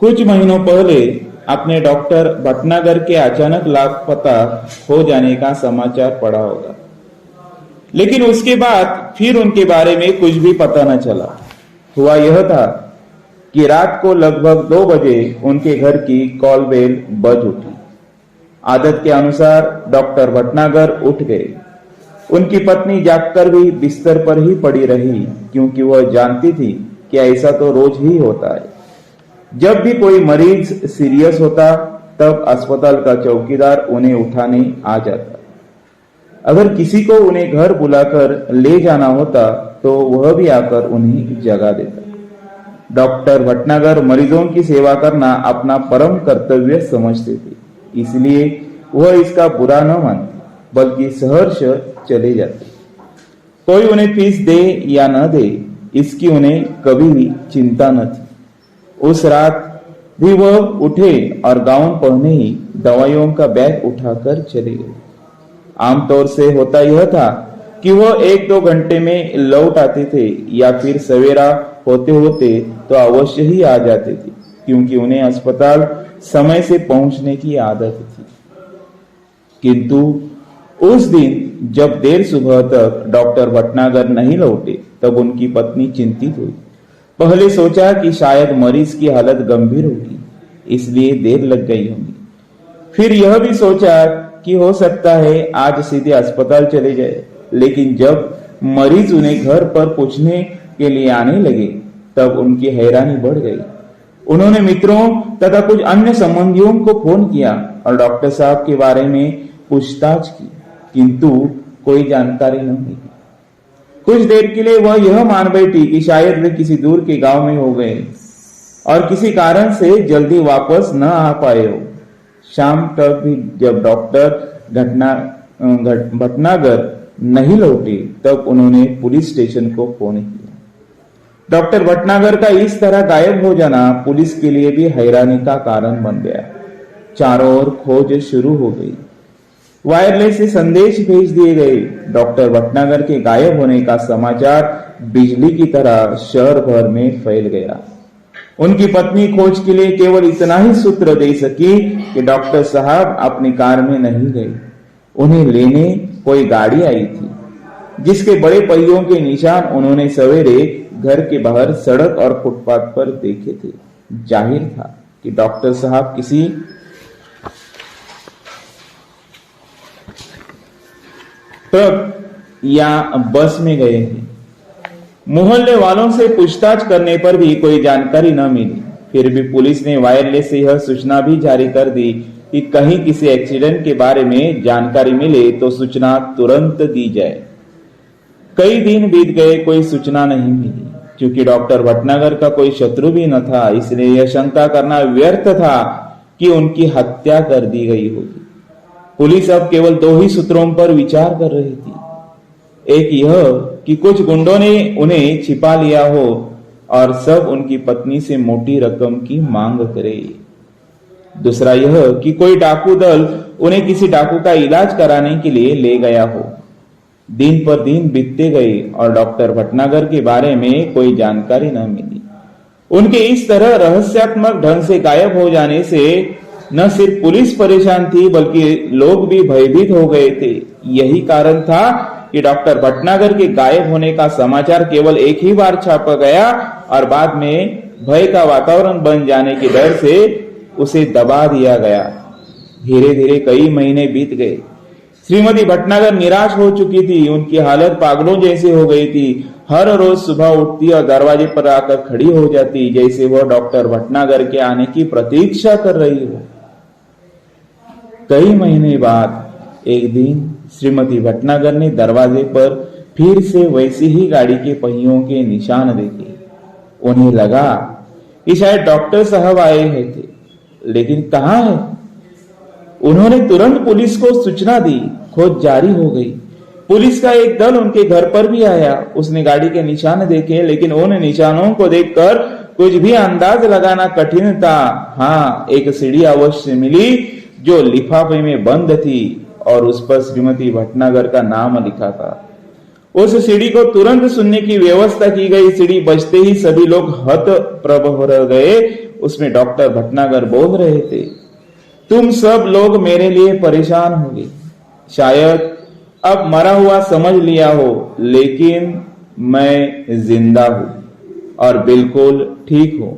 कुछ महीनों पहले आपने डॉक्टर भटनागर के अचानक लापता हो जाने का समाचार पढ़ा होगा, लेकिन उसके बाद फिर उनके बारे में कुछ भी पता न चला। हुआ यह था कि रात को लगभग 2 बजे उनके घर की कॉल बेल बज उठी। आदत के अनुसार डॉक्टर भटनागर उठ गए। उनकी पत्नी जागकर भी बिस्तर पर ही पड़ी रही, क्योंकि वह जानती थी कि ऐसा तो रोज ही होता है। जब भी कोई मरीज सीरियस होता तब अस्पताल का चौकीदार उन्हें उठाने आ जाता। अगर किसी को उन्हें घर बुलाकर ले जाना होता तो वह भी आकर उन्हें जगा देता। डॉक्टर भटनागर मरीजों की सेवा करना अपना परम कर्तव्य समझते थे, इसलिए वह इसका बुरा न मानते बल्कि सहर्ष चले जाते। कोई उन्हें फीस दे या न दे इसकी उन्हें कभी भी चिंता न थी। उस रात भी वह उठे और गाउन पहने ही दवाइयों का बैग उठाकर चले गए। आमतौर से होता यह था कि वह 1-2 घंटे में लौट आते थे या फिर सवेरा होते होते तो अवश्य ही आ जाते थे, क्योंकि उन्हें अस्पताल समय से पहुंचने की आदत थी। किंतु उस दिन जब देर सुबह तक डॉक्टर भटनागर नहीं लौटे तब उनकी पत्नी चिंतित हुई। पहले सोचा कि शायद मरीज की हालत गंभीर होगी, इसलिए देर लग गई होगी। फिर यह भी सोचा कि हो सकता है आज सीधे अस्पताल चले जाए, लेकिन जब मरीज उन्हें घर पर पूछने के लिए आने लगे तब उनकी हैरानी बढ़ गई। उन्होंने मित्रों तथा कुछ अन्य संबंधियों को फोन किया और डॉक्टर साहब के बारे में पूछताछ की, किंतु कोई जानकारी न मिली। कुछ देर के लिए वह यह मान बैठी कि शायद वे किसी दूर के गांव में हो गए और किसी कारण से जल्दी वापस न आ पाए हो। शाम तक भी जब डॉक्टर भटनागर नहीं लौटे तब उन्होंने पुलिस स्टेशन को फोन किया। डॉक्टर भटनागर का इस तरह गायब हो जाना पुलिस के लिए भी हैरानी का कारण बन गया। चारों ओर खोज शुरू हो गई। वायरलेस से संदेश भेज दिए गए। डॉक्टर भटनागर के गायब होने का समाचार बिजली की तरह शहर भर में फैल गया। उनकी पत्नी खोज के लिए केवल इतना ही सूत्र दे सकी कि डॉक्टर साहब अपनी कार में नहीं गए। उन्हें लेने कोई गाड़ी आई थी, जिसके बड़े पहियों के निशान उन्होंने सवेरे घर के बाहर सड़क और फुटपाथ पर देखे थे। जाहिर था कि डॉक्टर साहब किसी ट्रक या बस में गए हैं। मोहल्ले वालों से पूछताछ करने पर भी कोई जानकारी न मिली। फिर भी पुलिस ने वायरलेस से यह सूचना भी जारी कर दी कि कहीं किसी एक्सीडेंट के बारे में जानकारी मिले तो सूचना तुरंत दी जाए। कई दिन बीत गए, कोई सूचना नहीं मिली। क्योंकि डॉक्टर भटनागर का कोई शत्रु भी न था, इसलिए यह शंका करना व्यर्थ था कि उनकी हत्या कर दी गई होगी। पुलिस अब केवल 2 ही सूत्रों पर विचार कर रही थी। एक यह कि कुछ गुंडों ने उन्हें छिपा लिया हो और सब उनकी पत्नी से मोटी रकम की मांग करे। दूसरा यह कि कोई डाकू दल उन्हें किसी डाकू का इलाज कराने के लिए ले गया हो। दिन पर दिन बीतते गए और डॉक्टर भटनागर के बारे में कोई जानकारी न मिली। उनके इस तरह रहस्यात्मक ढंग से गायब हो जाने से न सिर्फ पुलिस परेशान थी बल्कि लोग भी भयभीत हो गए थे। यही कारण था कि डॉक्टर भटनागर के गायब होने का समाचार केवल एक ही बार छापा गया और बाद में भय का वातावरण बन जाने के डर से उसे दबा दिया गया। धीरे धीरे कई महीने बीत गए। श्रीमती भटनागर निराश हो चुकी थी। उनकी हालत पागलों जैसी हो गई थी। हर रोज सुबह उठती और दरवाजे पर आकर खड़ी हो जाती, जैसे वह डॉक्टर भटनागर के आने की प्रतीक्षा कर रही हो। कई महीने बाद एक दिन श्रीमती भटनागर ने दरवाजे पर फिर से वैसी ही गाड़ी के पहियों के निशान देखे। उन्हें लगा कि शायद डॉक्टर साहब आए हैं थे, लेकिन कहाँ है? उन्होंने तुरंत पुलिस को सूचना दी। खोज जारी हो गई। पुलिस का एक दल उनके घर पर भी आया। उसने गाड़ी के निशान देखे, लेकिन उन निशानों को देखकर कुछ भी अंदाज लगाना कठिन था। हाँ, एक सीढ़ी अवश्य मिली जो लिफाफे में बंद थी और उस पर श्रीमती भटनागर का नाम लिखा था। उस सीढ़ी को तुरंत सुनने की व्यवस्था की गई। सीढ़ी बजते ही सभी लोग हतप्रभ रह गए। उसमें डॉक्टर भटनागर बोल रहे थे, तुम सब लोग मेरे लिए परेशान होंगे, शायद अब मरा हुआ समझ लिया हो, लेकिन मैं जिंदा हूं और बिल्कुल ठीक हूं।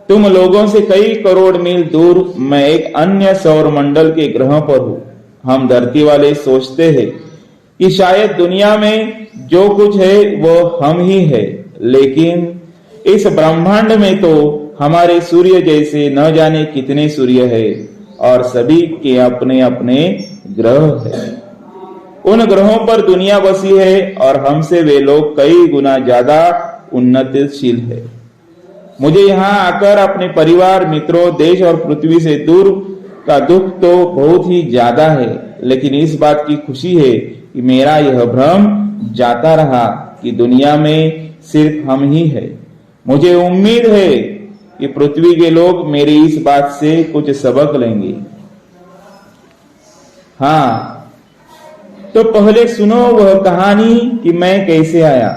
तुम लोगों से कई करोड़ मील दूर मैं एक अन्य सौर मंडल के ग्रह पर हूं। हम धरती वाले सोचते हैं कि शायद दुनिया में जो कुछ है वो हम ही है, लेकिन इस ब्रह्मांड में तो हमारे सूर्य जैसे न जाने कितने सूर्य है और सभी के अपने अपने ग्रह है। उन ग्रहों पर दुनिया बसी है और हमसे वे लोग कई गुना ज्यादा उन्नतिशील है। मुझे यहाँ आकर अपने परिवार, मित्रों, देश और पृथ्वी से दूर का दुख तो बहुत ही ज्यादा है, लेकिन इस बात की खुशी है कि मेरा यह भ्रम जाता रहा कि दुनिया में सिर्फ हम ही है। मुझे उम्मीद है कि पृथ्वी के लोग मेरी इस बात से कुछ सबक लेंगे। हाँ, तो पहले सुनो वह कहानी कि मैं कैसे आया।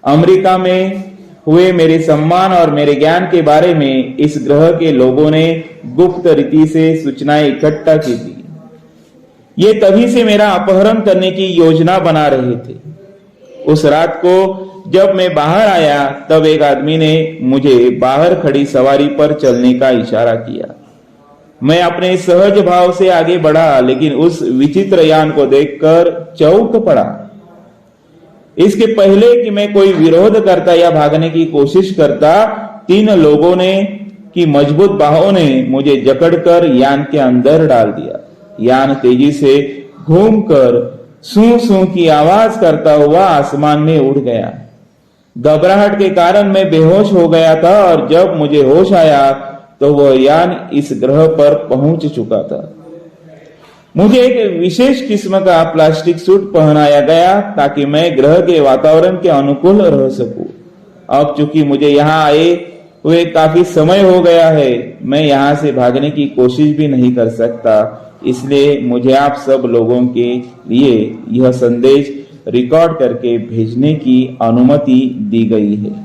अमेरिका में हुए मेरे सम्मान और मेरे ज्ञान के बारे में इस ग्रह के लोगों ने गुप्त रीति से सूचनाएं इकट्ठा की थी। ये तभी से मेरा अपहरण करने की योजना बना रहे थे। उस रात को जब मैं बाहर आया तब एक आदमी ने मुझे बाहर खड़ी सवारी पर चलने का इशारा किया। मैं अपने सहज भाव से आगे बढ़ा, लेकिन उस विचित्र यान को देखकर चौंक पड़ा। इसके पहले कि मैं कोई विरोध करता या भागने की कोशिश करता, 3 लोगों ने की मजबूत बाहों ने मुझे जकड़कर यान के अंदर डाल दिया। यान तेजी से घूमकर सू सू की आवाज करता हुआ आसमान में उड़ गया। घबराहट के कारण मैं बेहोश हो गया था और जब मुझे होश आया तो वह यान इस ग्रह पर पहुंच चुका था। मुझे एक विशेष किस्म का प्लास्टिक सूट पहनाया गया ताकि मैं ग्रह के वातावरण के अनुकूल रह सकूं। अब चूंकि मुझे यहाँ आए हुए काफी समय हो गया है, मैं यहाँ से भागने की कोशिश भी नहीं कर सकता। इसलिए मुझे आप सब लोगों के लिए यह संदेश रिकॉर्ड करके भेजने की अनुमति दी गई है।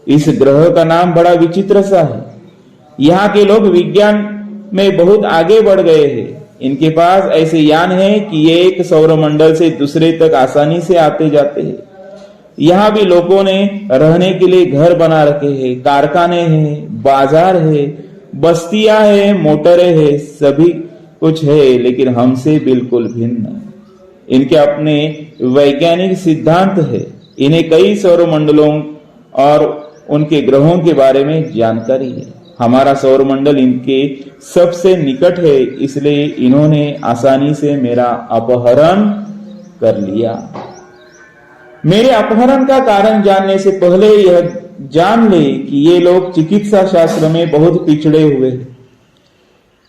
इस ग्रह का नाम बड़ा विचित्र सा है। यहाँ के लोग विज्ञान में बहुत आगे बढ़ गए हैं। इनके पास ऐसे यान हैं कि ये एक सौरमंडल से दूसरे तक आसानी से आते जाते हैं। यहाँ भी लोगों ने रहने के लिए घर बना रखे हैं, कारखाने हैं, बाजार है, बस्तियां हैं, मोटरें हैं, सभी कुछ है, लेकिन हमसे बिल्कुल भिन्न। इनके अपने वैज्ञानिक सिद्धांत है। इन्हें कई सौरमंडलों और उनके ग्रहों के बारे में जानकारी है। हमारा सौरमंडल इनके सबसे निकट है, इसलिए इन्होंने आसानी से मेरा अपहरण कर लिया। मेरे अपहरण का कारण जानने से पहले यह जान ले कि ये लोग चिकित्सा शास्त्र में बहुत पिछड़े हुए हैं।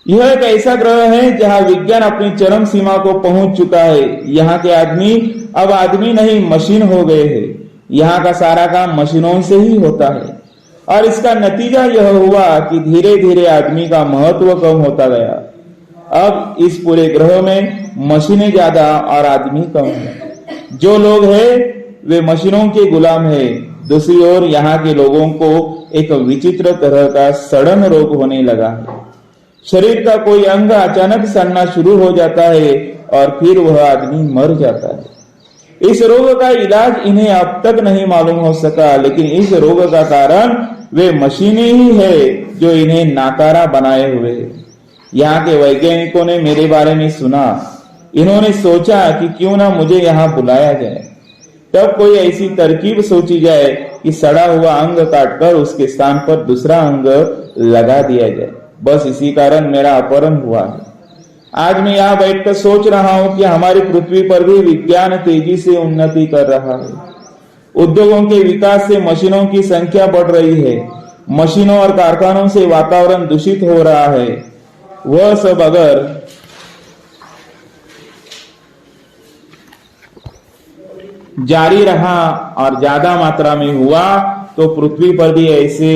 यह एक ऐसा ग्रह है जहां विज्ञान अपनी चरम सीमा को पहुंच चुका है। यहाँ के आदमी अब आदमी नहीं, मशीन हो गए हैं। यहाँ का सारा काम मशीनों से ही होता है और इसका नतीजा यह हुआ कि धीरे धीरे आदमी का महत्व कम होता गया। अब इस पूरे ग्रह में मशीनें ज्यादा और आदमी कम है। जो लोग हैं वे मशीनों के गुलाम है। दूसरी ओर यहाँ के लोगों को एक विचित्र तरह का सड़न रोग होने लगा है। शरीर का कोई अंग अचानक सड़ना शुरू हो जाता है और फिर वह आदमी मर जाता है। इस रोग का इलाज इन्हें अब तक नहीं मालूम हो सका, लेकिन इस रोग का कारण वे मशीनें ही है जो इन्हें नाकारा बनाए हुए है। यहाँ के वैज्ञानिकों ने मेरे बारे में सुना। इन्होंने सोचा कि क्यों ना मुझे यहाँ बुलाया जाए। तब कोई ऐसी तरकीब सोची जाए कि सड़ा हुआ अंग काटकर उसके स्थान पर दूसरा अंग लगा दिया जाए। बस इसी कारण मेरा अपहरण हुआ है। आज मैं यहाँ बैठकर सोच रहा हूँ कि हमारी पृथ्वी पर भी विज्ञान तेजी से उन्नति कर रहा है। उद्योगों के विकास से मशीनों की संख्या बढ़ रही है। मशीनों और कारखानों से वातावरण दूषित हो रहा है। वह सब अगर जारी रहा और ज्यादा मात्रा में हुआ तो पृथ्वी पर भी ऐसे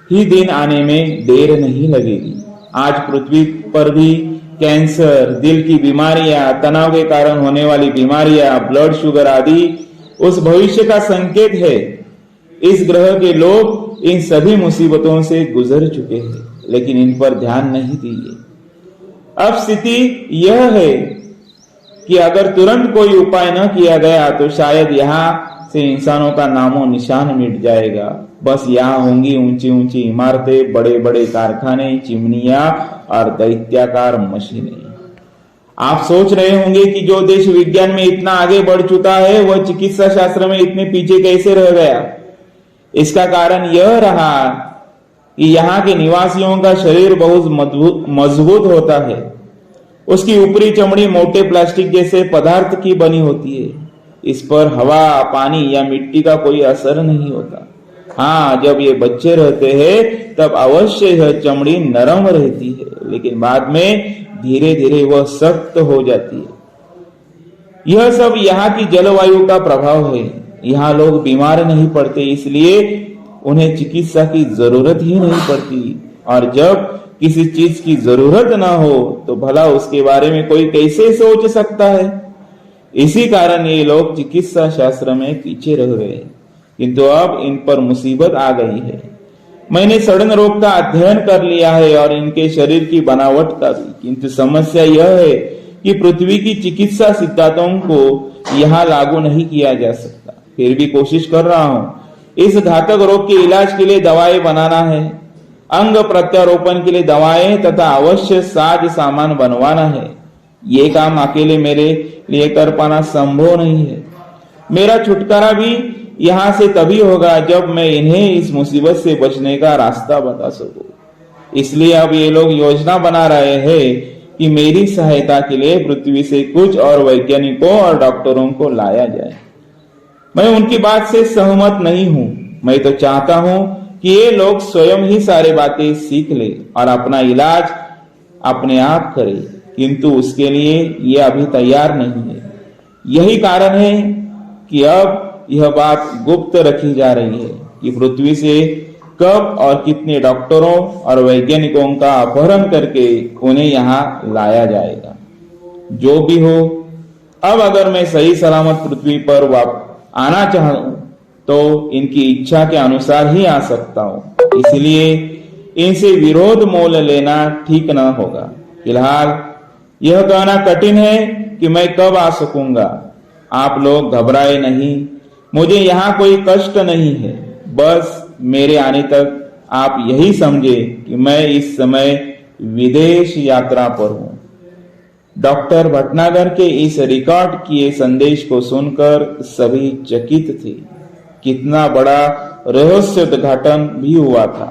ही दिन आने में देर नहीं लगेगी। आज पृथ्वी पर भी कैंसर, दिल की बीमारियां, तनाव के कारण होने वाली बीमारियां, ब्लड शुगर आदि उस भविष्य का संकेत है। इस ग्रह के लोग इन सभी मुसीबतों से गुजर चुके हैं, लेकिन इन पर ध्यान नहीं दिए। अब स्थिति यह है कि अगर तुरंत कोई उपाय न किया गया तो शायद यहाँ से इंसानों का नामो निशान मिट जाएगा। बस यहाँ होंगी ऊंची ऊंची इमारतें, बड़े बड़े कारखाने, चिमनियां और दैत्याकार मशीनें। आप सोच रहे होंगे कि जो देश विज्ञान में इतना आगे बढ़ चुका है वह चिकित्सा शास्त्र में इतने पीछे कैसे रह गया। इसका कारण यह रहा कि यहाँ के निवासियों का शरीर बहुत मजबूत होता है। उसकी ऊपरी चमड़ी मोटे प्लास्टिक जैसे पदार्थ की बनी होती है। इस पर हवा, पानी या मिट्टी का कोई असर नहीं होता। हाँ, जब ये बच्चे रहते हैं तब अवश्य यह चमड़ी नरम रहती है, लेकिन बाद में धीरे धीरे वह सख्त हो जाती है। यह सब यहाँ की जलवायु का प्रभाव है। यहाँ लोग बीमार नहीं पड़ते, इसलिए उन्हें चिकित्सा की जरूरत ही नहीं पड़ती। और जब किसी चीज की जरूरत ना हो तो भला उसके बारे में कोई कैसे सोच सकता है। इसी कारण ये लोग चिकित्सा शास्त्र में पीछे रह गए, किंतु अब इन पर मुसीबत आ गई है। मैंने सड़न रोग का अध्ययन कर लिया है और इनके शरीर की बनावट का भी, किंतु समस्या यह है कि पृथ्वी की चिकित्सा सिद्धांतों को यहाँ लागू नहीं किया जा सकता। फिर भी कोशिश कर रहा हूँ। इस घातक रोग के इलाज के लिए दवाएं बनाना है, अंग प्रत्यारोपण के लिए दवाएं तथा अवश्य साज सामान बनवाना है। ये काम अकेले मेरे लिए कर पाना संभव नहीं है। मेरा छुटकारा भी यहाँ से तभी होगा जब मैं इन्हें इस मुसीबत से बचने का रास्ता बता सकूं। इसलिए अब ये लोग योजना बना रहे हैं कि मेरी सहायता के लिए पृथ्वी से कुछ और वैज्ञानिकों और डॉक्टरों को लाया जाए। मैं उनकी बात से सहमत नहीं हूं। मैं तो चाहता हूं कि ये लोग स्वयं ही सारी बातें सीख ले और अपना इलाज अपने आप करे, किंतु उसके लिए ये अभी तैयार नहीं है। यही कारण है कि अब यह बात गुप्त रखी जा रही है कि पृथ्वी से कब और कितने डॉक्टरों और वैज्ञानिकों का अपहरण करके उन्हें यहाँ लाया जाएगा। जो भी हो, अब अगर मैं सही सलामत पृथ्वी पर आना चाहूं तो इनकी इच्छा के अनुसार ही आ सकता हूं। इसलिए इनसे विरोध मोल लेना ठीक न होगा। फिलहाल यह कहना कठिन है कि मैं कब आ सकूंगा। आप लोग घबराए नहीं, मुझे यहाँ कोई कष्ट नहीं है। बस मेरे आने तक आप यही समझे कि मैं इस समय विदेश यात्रा पर हूं। डॉक्टर भटनागर के इस रिकॉर्ड किए संदेश को सुनकर सभी चकित थे। कितना बड़ा रहस्य उद्घाटन भी हुआ था।